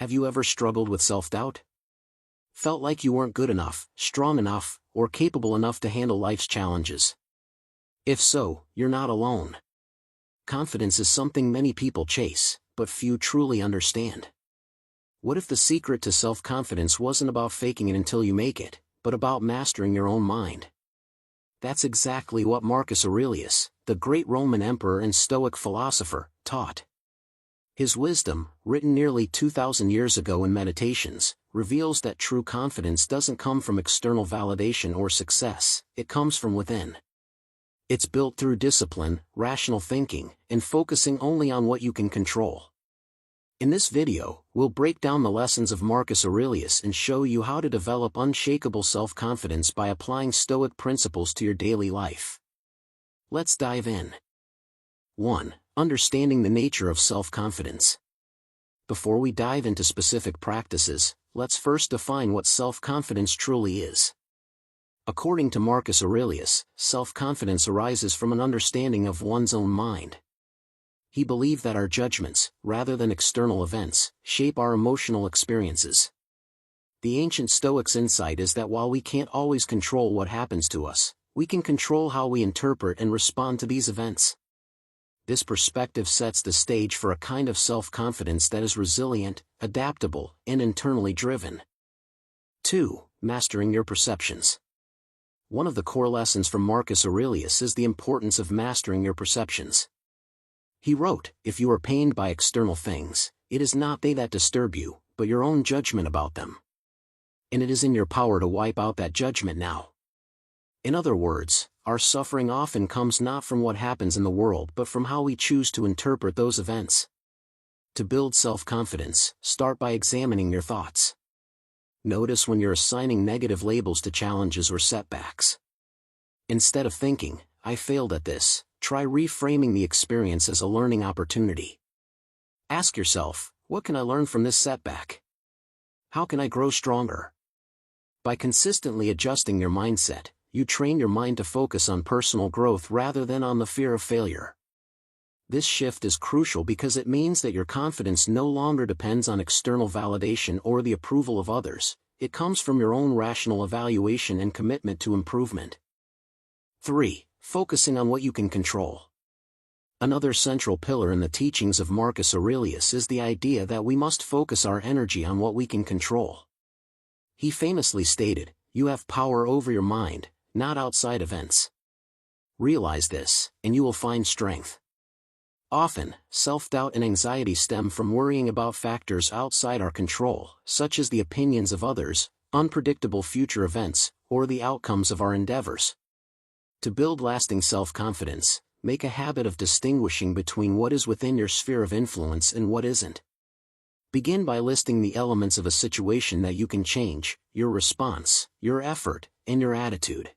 Have you ever struggled with self-doubt? Felt like you weren't good enough, strong enough, or capable enough to handle life's challenges? If so, you're not alone. Confidence is something many people chase, but few truly understand. What if the secret to self-confidence wasn't about faking it until you make it, but about mastering your own mind? That's exactly what Marcus Aurelius, the great Roman emperor and Stoic philosopher, taught. His wisdom, written nearly 2,000 years ago in Meditations, reveals that true confidence doesn't come from external validation or success, it comes from within. It's built through discipline, rational thinking, and focusing only on what you can control. In this video, we'll break down the lessons of Marcus Aurelius and show you how to develop unshakable self-confidence by applying Stoic principles to your daily life. Let's dive in. 1. Understanding the nature of self-confidence. Before we dive into specific practices, let's first define what self-confidence truly is. According to Marcus Aurelius, self-confidence arises from an understanding of one's own mind. He believed that our judgments, rather than external events, shape our emotional experiences. The ancient Stoics' insight is that while we can't always control what happens to us, we can control how we interpret and respond to these events. This perspective sets the stage for a kind of self-confidence that is resilient, adaptable, and internally driven. 2. Mastering your perceptions. One of the core lessons from Marcus Aurelius is the importance of mastering your perceptions. He wrote, "If you are pained by external things, it is not they that disturb you, but your own judgment about them. And it is in your power to wipe out that judgment now." In other words, our suffering often comes not from what happens in the world but from how we choose to interpret those events. To build self-confidence, start by examining your thoughts. Notice when you're assigning negative labels to challenges or setbacks. Instead of thinking, "I failed at this," try reframing the experience as a learning opportunity. Ask yourself, what can I learn from this setback? How can I grow stronger? By consistently adjusting your mindset, you train your mind to focus on personal growth rather than on the fear of failure. This shift is crucial because it means that your confidence no longer depends on external validation or the approval of others, it comes from your own rational evaluation and commitment to improvement. 3. Focusing on what you can control. Another central pillar in the teachings of Marcus Aurelius is the idea that we must focus our energy on what we can control. He famously stated, "You have power over your mind, not outside events." Realize this, and you will find strength. Often, self-doubt and anxiety stem from worrying about factors outside our control, such as the opinions of others, unpredictable future events, or the outcomes of our endeavors. To build lasting self-confidence, make a habit of distinguishing between what is within your sphere of influence and what isn't. Begin by listing the elements of a situation that you can change: your response, your effort, and your attitude.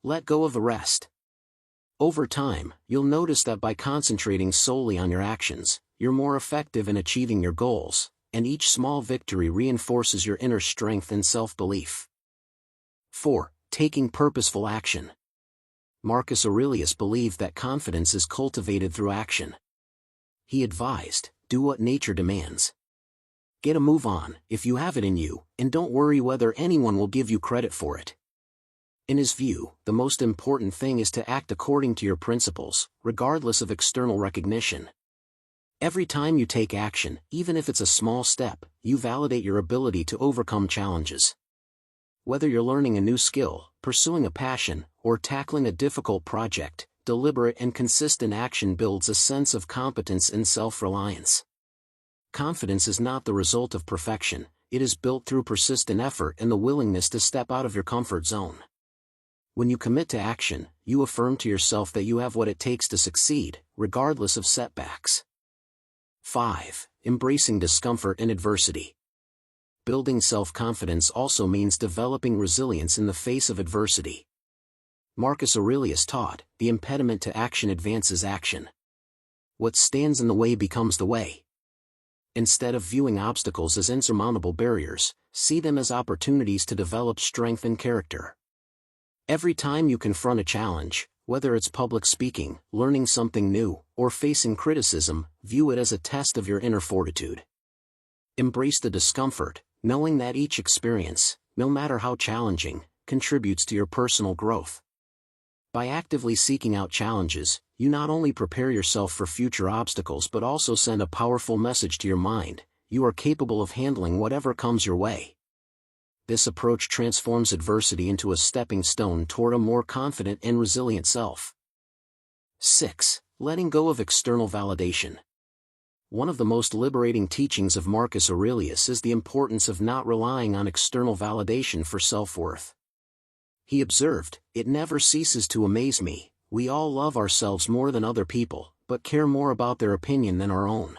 Let go of the rest. Over time, you'll notice that by concentrating solely on your actions, you're more effective in achieving your goals, and each small victory reinforces your inner strength and self-belief. 4. Taking purposeful action. Marcus Aurelius believed that confidence is cultivated through action. He advised, "Do what nature demands. Get a move on, if you have it in you, and don't worry whether anyone will give you credit for it." In his view, the most important thing is to act according to your principles, regardless of external recognition. Every time you take action, even if it's a small step, you validate your ability to overcome challenges. Whether you're learning a new skill, pursuing a passion, or tackling a difficult project, deliberate and consistent action builds a sense of competence and self-reliance. Confidence is not the result of perfection, it is built through persistent effort and the willingness to step out of your comfort zone. When you commit to action, you affirm to yourself that you have what it takes to succeed, regardless of setbacks. 5. Embracing discomfort and adversity. Building self-confidence also means developing resilience in the face of adversity. Marcus Aurelius taught, "The impediment to action advances action. What stands in the way becomes the way." Instead of viewing obstacles as insurmountable barriers, see them as opportunities to develop strength and character. Every time you confront a challenge, whether it's public speaking, learning something new, or facing criticism, view it as a test of your inner fortitude. Embrace the discomfort, knowing that each experience, no matter how challenging, contributes to your personal growth. By actively seeking out challenges, you not only prepare yourself for future obstacles but also send a powerful message to your mind: you are capable of handling whatever comes your way. This approach transforms adversity into a stepping stone toward a more confident and resilient self. 6. Letting go of external validation. One of the most liberating teachings of Marcus Aurelius is the importance of not relying on external validation for self-worth. He observed, "It never ceases to amaze me, we all love ourselves more than other people, but care more about their opinion than our own."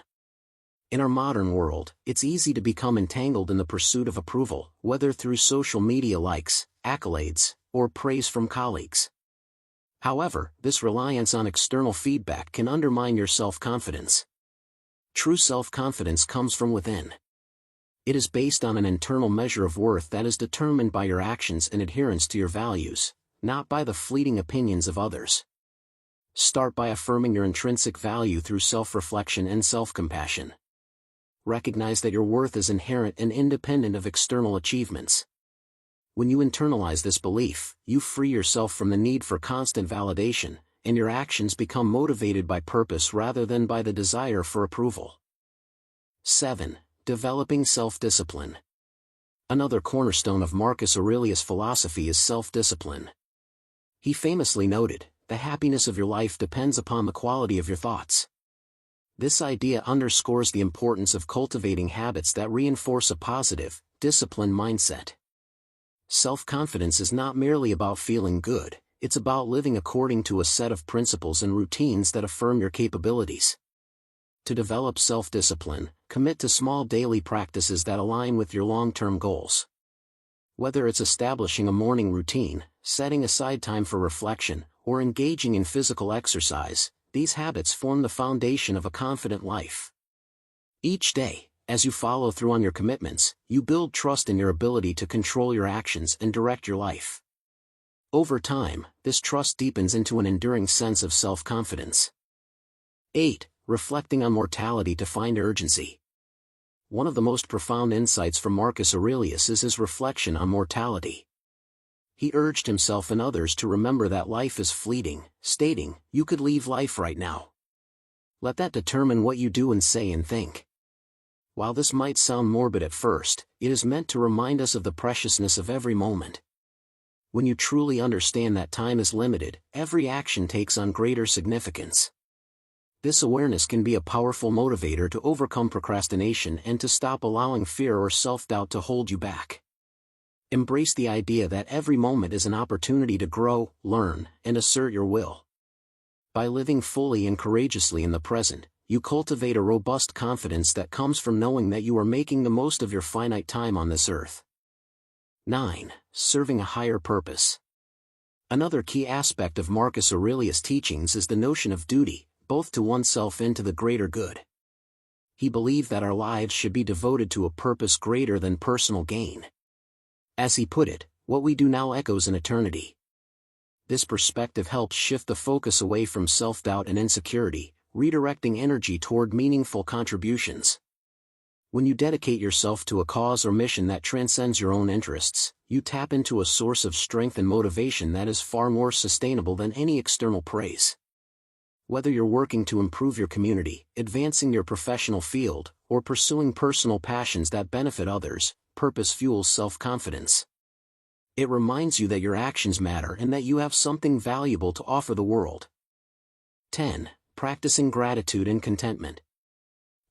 In our modern world, it's easy to become entangled in the pursuit of approval, whether through social media likes, accolades, or praise from colleagues. However, this reliance on external feedback can undermine your self-confidence. True self-confidence comes from within. It is based on an internal measure of worth that is determined by your actions and adherence to your values, not by the fleeting opinions of others. Start by affirming your intrinsic value through self-reflection and self-compassion. Recognize that your worth is inherent and independent of external achievements. When you internalize this belief, you free yourself from the need for constant validation, and your actions become motivated by purpose rather than by the desire for approval. 7. Developing self-discipline. Another cornerstone of Marcus Aurelius' philosophy is self-discipline. He famously noted, "The happiness of your life depends upon the quality of your thoughts." This idea underscores the importance of cultivating habits that reinforce a positive, disciplined mindset. Self-confidence is not merely about feeling good, it's about living according to a set of principles and routines that affirm your capabilities. To develop self-discipline, commit to small daily practices that align with your long-term goals. Whether it's establishing a morning routine, setting aside time for reflection, or engaging in physical exercise, these habits form the foundation of a confident life. Each day, as you follow through on your commitments, you build trust in your ability to control your actions and direct your life. Over time, this trust deepens into an enduring sense of self-confidence. 8. Reflecting on mortality to find urgency. One of the most profound insights from Marcus Aurelius is his reflection on mortality. He urged himself and others to remember that life is fleeting, stating, "You could leave life right now. Let that determine what you do and say and think." While this might sound morbid at first, it is meant to remind us of the preciousness of every moment. When you truly understand that time is limited, every action takes on greater significance. This awareness can be a powerful motivator to overcome procrastination and to stop allowing fear or self-doubt to hold you back. Embrace the idea that every moment is an opportunity to grow, learn, and assert your will. By living fully and courageously in the present, you cultivate a robust confidence that comes from knowing that you are making the most of your finite time on this earth. 9. Serving a higher purpose. Another key aspect of Marcus Aurelius' teachings is the notion of duty, both to oneself and to the greater good. He believed that our lives should be devoted to a purpose greater than personal gain. As he put it, "What we do now echoes in eternity." This perspective helps shift the focus away from self-doubt and insecurity, redirecting energy toward meaningful contributions. When you dedicate yourself to a cause or mission that transcends your own interests, you tap into a source of strength and motivation that is far more sustainable than any external praise. Whether you're working to improve your community, advancing your professional field, or pursuing personal passions that benefit others, purpose fuels self-confidence. It reminds you that your actions matter and that you have something valuable to offer the world. 10. Practicing gratitude and contentment.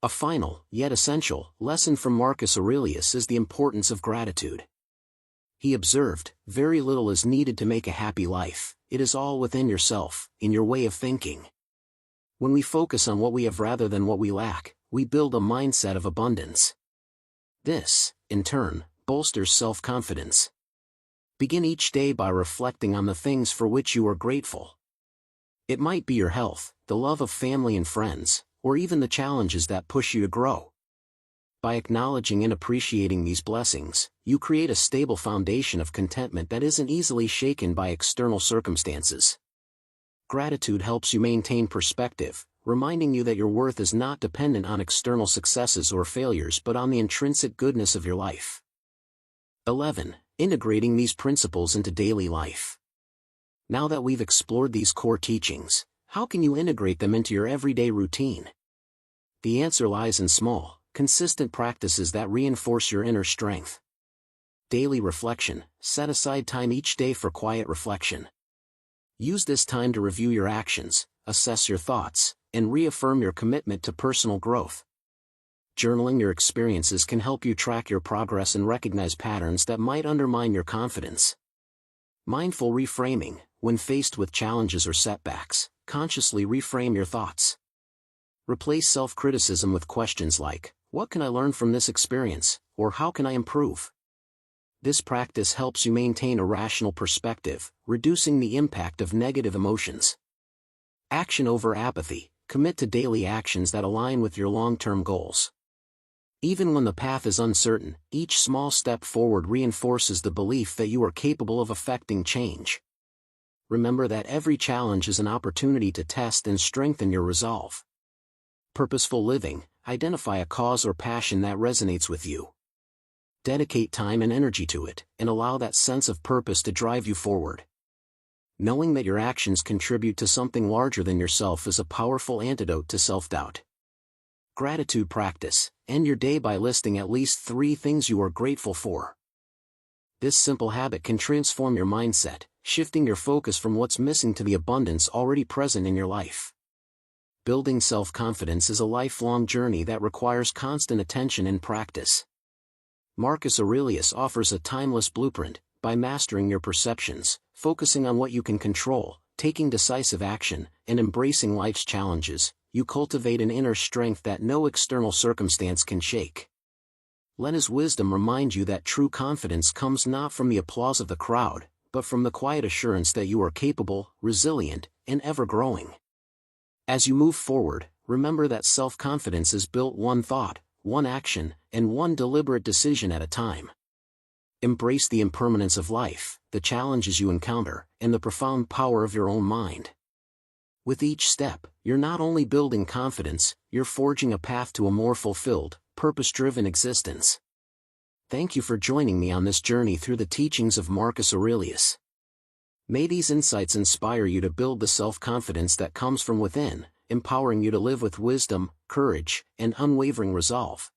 A final, yet essential, lesson from Marcus Aurelius is the importance of gratitude. He observed, "Very little is needed to make a happy life, it is all within yourself, in your way of thinking." When we focus on what we have rather than what we lack, we build a mindset of abundance. This, in turn, bolsters self-confidence. Begin each day by reflecting on the things for which you are grateful. It might be your health, the love of family and friends, or even the challenges that push you to grow. By acknowledging and appreciating these blessings, you create a stable foundation of contentment that isn't easily shaken by external circumstances. Gratitude helps you maintain perspective, reminding you that your worth is not dependent on external successes or failures but on the intrinsic goodness of your life. 11. Integrating these principles into daily life. Now that we've explored these core teachings, how can you integrate them into your everyday routine? The answer lies in small, consistent practices that reinforce your inner strength. Daily reflection. Set aside time each day for quiet reflection. Use this time to review your actions, assess your thoughts, and reaffirm your commitment to personal growth. Journaling your experiences can help you track your progress and recognize patterns that might undermine your confidence. Mindful reframing. When faced with challenges or setbacks, consciously reframe your thoughts. Replace self-criticism with questions like, "What can I learn from this experience?" or "How can I improve?" This practice helps you maintain a rational perspective, reducing the impact of negative emotions. Action over apathy. Commit to daily actions that align with your long-term goals. Even when the path is uncertain, each small step forward reinforces the belief that you are capable of affecting change. Remember that every challenge is an opportunity to test and strengthen your resolve. Purposeful living. Identify a cause or passion that resonates with you. Dedicate time and energy to it, and allow that sense of purpose to drive you forward. Knowing that your actions contribute to something larger than yourself is a powerful antidote to self-doubt. Gratitude practice. End your day by listing at least 3 things you are grateful for. This simple habit can transform your mindset, shifting your focus from what's missing to the abundance already present in your life. Building self-confidence is a lifelong journey that requires constant attention and practice. Marcus Aurelius offers a timeless blueprint. By mastering your perceptions, focusing on what you can control, taking decisive action, and embracing life's challenges, you cultivate an inner strength that no external circumstance can shake. Let his wisdom remind you that true confidence comes not from the applause of the crowd, but from the quiet assurance that you are capable, resilient, and ever-growing. As you move forward, remember that self-confidence is built one thought, one action, and one deliberate decision at a time. Embrace the impermanence of life, the challenges you encounter, and the profound power of your own mind. With each step, you're not only building confidence, you're forging a path to a more fulfilled, purpose-driven existence. Thank you for joining me on this journey through the teachings of Marcus Aurelius. May these insights inspire you to build the self-confidence that comes from within, empowering you to live with wisdom, courage, and unwavering resolve.